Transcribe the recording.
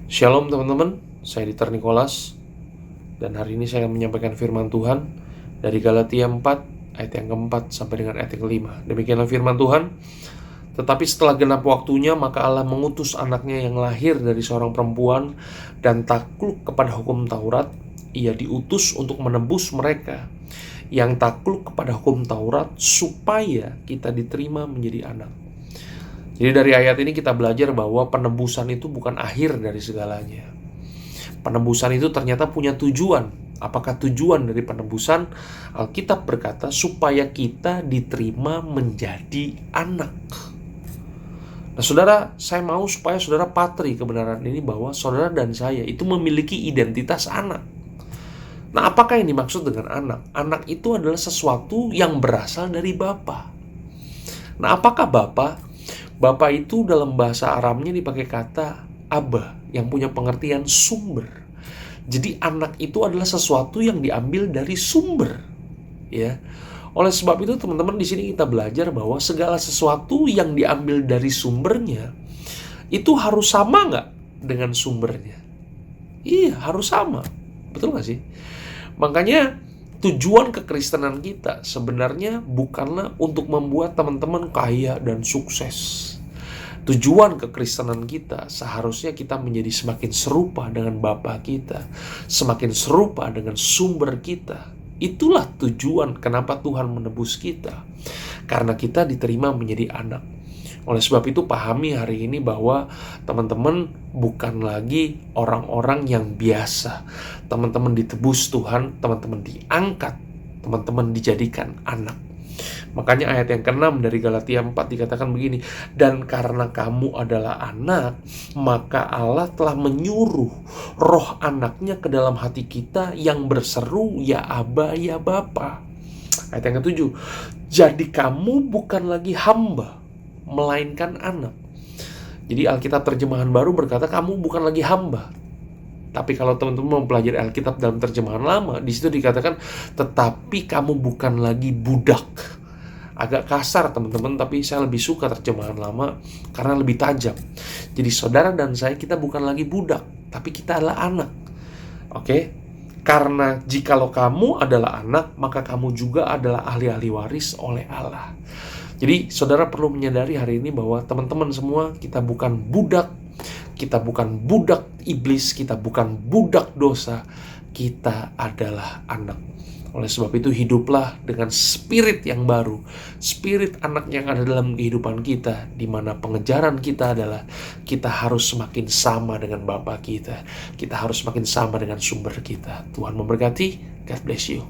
Shalom teman-teman, saya Dieter Nicholas dan hari ini saya akan menyampaikan firman Tuhan dari Galatia 4 ayat yang keempat sampai dengan ayat yang kelima. Demikianlah firman Tuhan. Tetapi setelah genap waktunya, maka Allah mengutus anaknya yang lahir dari seorang perempuan dan takluk kepada hukum Taurat. Ia diutus untuk menebus mereka yang takluk kepada hukum Taurat supaya kita diterima menjadi anak. Jadi dari ayat ini kita belajar bahwa penebusan itu bukan akhir dari segalanya. Penebusan itu ternyata punya tujuan. Apakah tujuan dari penebusan? Alkitab berkata supaya kita diterima menjadi anak. Nah saudara, saya mau supaya saudara patri kebenaran ini bahwa saudara dan saya itu memiliki identitas anak. Nah apakah yang dimaksud dengan anak? Anak itu adalah sesuatu yang berasal dari Bapa. Nah apakah Bapa? Bapa itu dalam bahasa Aramnya dipakai kata Abba yang punya pengertian sumber. Jadi anak itu adalah sesuatu yang diambil dari sumber, ya. Oleh sebab itu teman-teman di sini kita belajar bahwa segala sesuatu yang diambil dari sumbernya itu harus sama nggak dengan sumbernya? Iya, harus sama. Betul nggak sih? Makanya tujuan kekristenan kita sebenarnya bukanlah untuk membuat teman-teman kaya dan sukses. Tujuan kekristenan kita seharusnya kita menjadi semakin serupa dengan Bapa kita, semakin serupa dengan sumber kita. Itulah tujuan kenapa Tuhan menebus kita, karena kita diterima menjadi anak. Oleh sebab itu pahami hari ini bahwa teman-teman bukan lagi orang-orang yang biasa. Teman-teman ditebus Tuhan, teman-teman diangkat, teman-teman dijadikan anak. Makanya ayat yang ke-6 dari Galatia 4 dikatakan begini, dan karena kamu adalah anak, maka Allah telah menyuruh roh anaknya ke dalam hati kita yang berseru, ya Aba, ya Bapa. Ayat yang ke-7, jadi kamu bukan lagi hamba, melainkan anak. Jadi Alkitab terjemahan baru berkata kamu bukan lagi hamba. Tapi kalau teman-teman mempelajari Alkitab dalam terjemahan lama, di situ dikatakan tetapi kamu bukan lagi budak. Agak kasar teman-teman, tapi saya lebih suka terjemahan lama karena lebih tajam. Jadi saudara dan saya kita bukan lagi budak, tapi kita adalah anak. Oke? Karena jikalau kamu adalah anak, maka kamu juga adalah ahli-ahli waris oleh Allah. Jadi saudara perlu menyadari hari ini bahwa teman-teman semua kita bukan budak. Kita bukan budak iblis, kita bukan budak dosa, kita adalah anak. Oleh sebab itu hiduplah dengan spirit yang baru, spirit anak yang ada dalam kehidupan kita, di mana pengejaran kita adalah kita harus semakin sama dengan Bapa kita, kita harus semakin sama dengan sumber kita. Tuhan memberkati, God bless you.